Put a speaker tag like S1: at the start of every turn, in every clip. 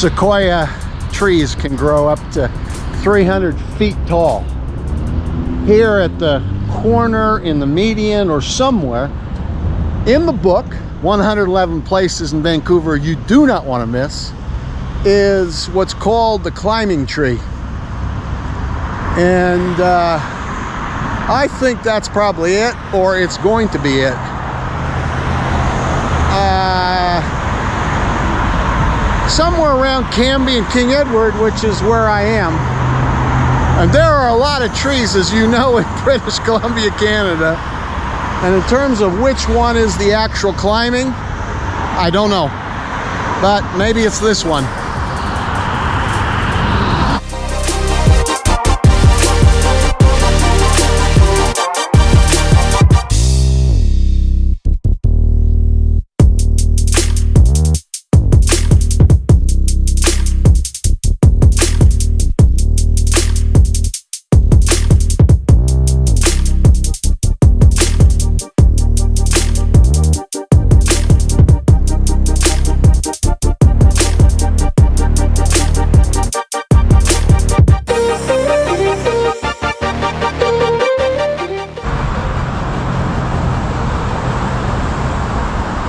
S1: sequoia trees can grow up to 300 feet tall. Here at the corner, in the median, or somewhere in the book, 111 places in Vancouver you do not want to miss, is what's called the climbing tree. And I think that's probably it, or it's going to be it. Somewhere around Cambie and King Edward, which is where I am. And there are a lot of trees, as you know, in British Columbia, Canada. And in terms of which one is the actual climbing, I don't know. But maybe it's this one.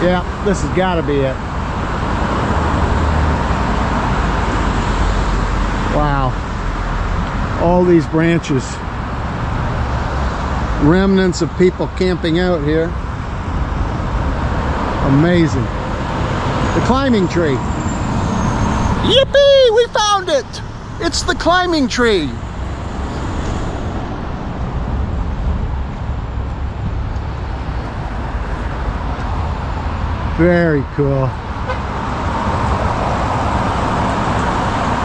S1: Yeah, this has got to be it. Wow. All these branches. Remnants of people camping out here. Amazing. The climbing tree. Yippee! We found it! It's the climbing tree. Very cool.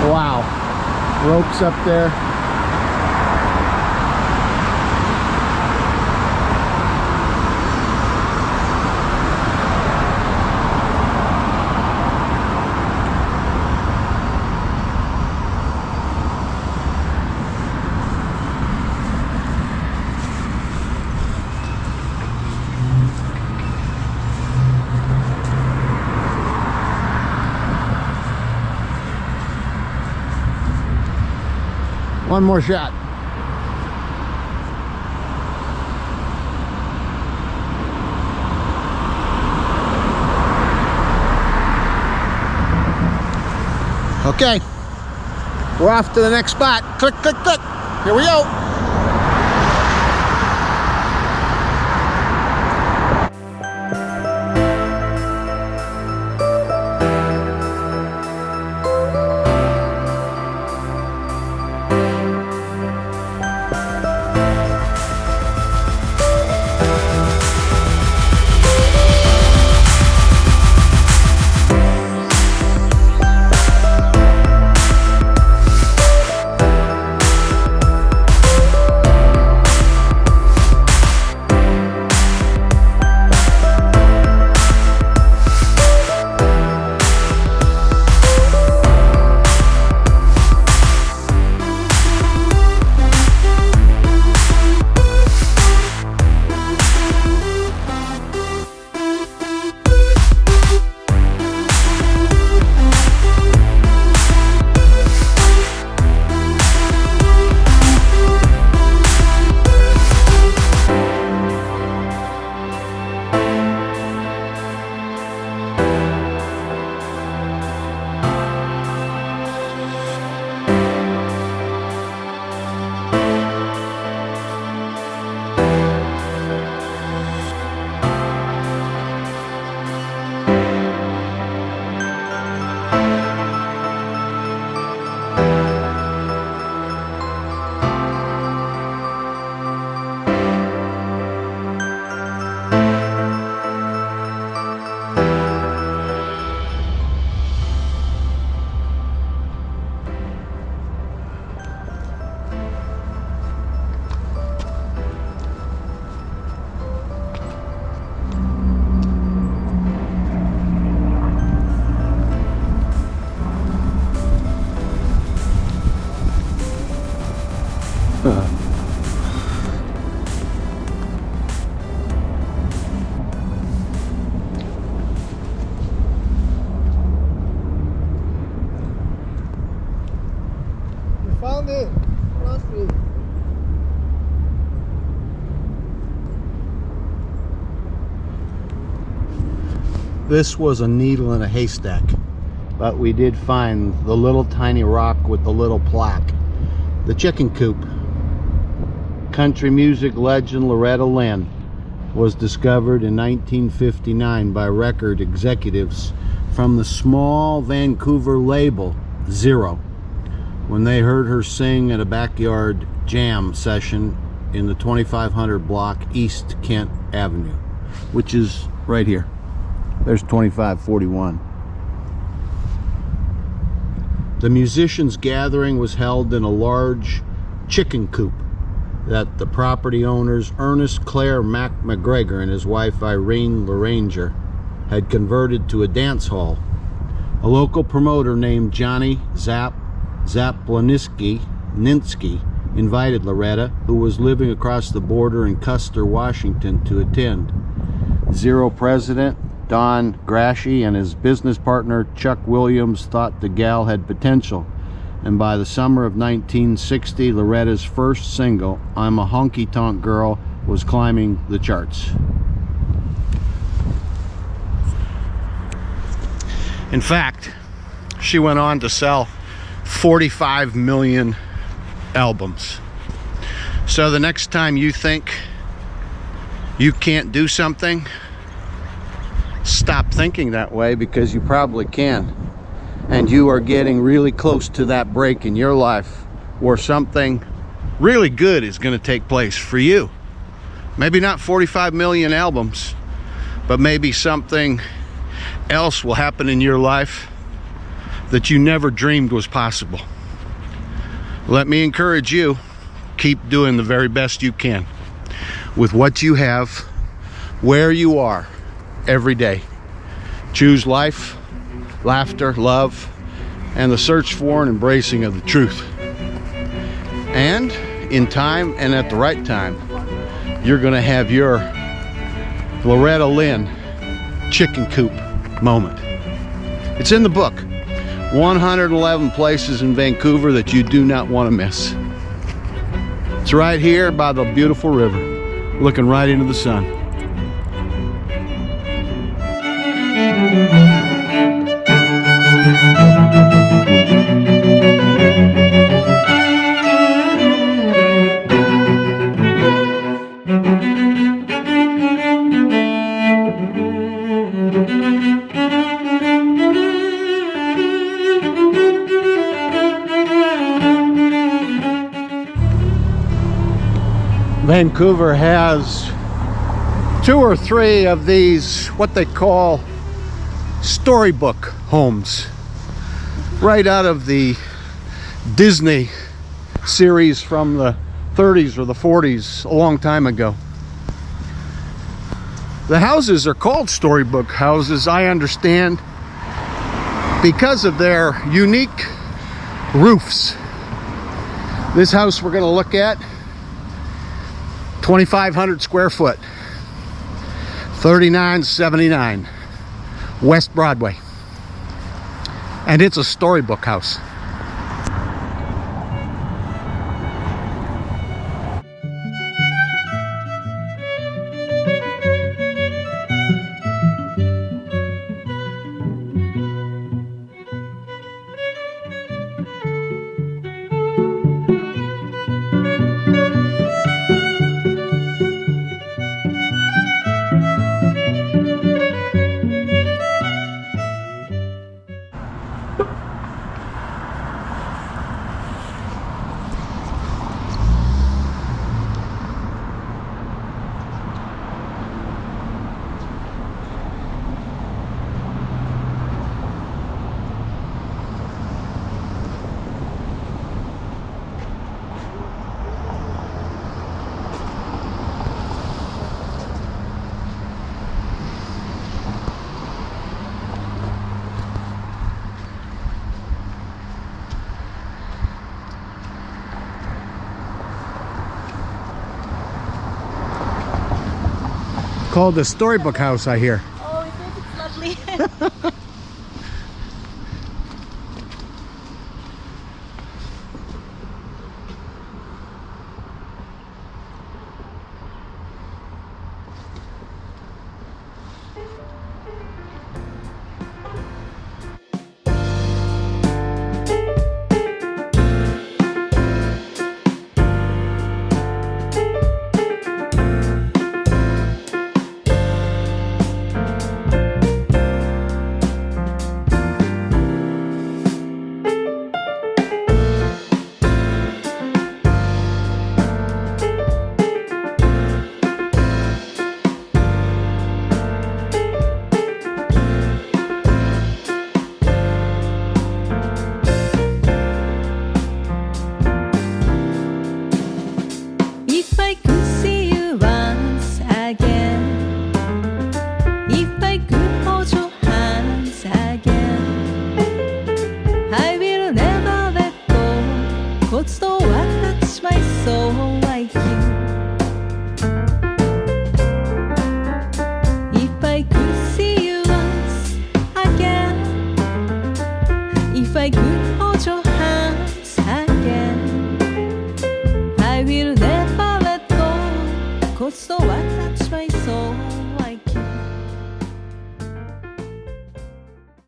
S1: Wow. Ropes up there. One more shot. Okay, we're off to the next spot. Click, click, click. Here we go. This was a needle in a haystack, but we did find the little tiny rock with the little plaque. The chicken coop. Country music legend Loretta Lynn was discovered in 1959 by record executives from the small Vancouver label Zero when they heard her sing at a backyard jam session in the 2500 block East Kent Avenue, which is right here. There's 2541. The musicians' gathering was held in a large chicken coop that the property owners Ernest Clare McGregor and his wife Irene Laranger had converted to a dance hall. A local promoter named Johnny Zaploninsky invited Loretta, who was living across the border in Custer, Washington, to attend. Zero president Don Grashy and his business partner Chuck Williams thought the gal had potential, and by the summer of 1960, Loretta's first single, I'm a Honky Tonk Girl, was climbing the charts. In fact, she went on to sell 45 million albums. So the next time you think you can't do something, stop thinking that way, because you probably can. And you are getting really close to that break in your life where something really good is going to take place for you. Maybe not 45 million albums, but maybe something else will happen in your life that you never dreamed was possible. Let me encourage you, keep doing the very best you can with what you have, where you are, every day. Choose life, laughter, love, and the search for and embracing of the truth. And in time and at the right time, you're going to have your Loretta Lynn chicken coop moment. It's in the book. 111 places in Vancouver that you do not want to miss. It's right here by the beautiful river, looking right into the sun. Vancouver has 2 or 3 of these, what they call storybook homes, right out of the Disney series from the 30s or the 40s, a long time ago. The houses are called storybook houses, I understand, because of their unique roofs. This house we're going to look at, 2,500 square foot, 3979 West Broadway, and it's a storybook house. Called the storybook house, I hear.
S2: Oh, is it? It's lovely. I could see you once again, if I could hold your hands again, I will never let go, 'cause though I touch my soul like you. If I could see you once again, if I could hold your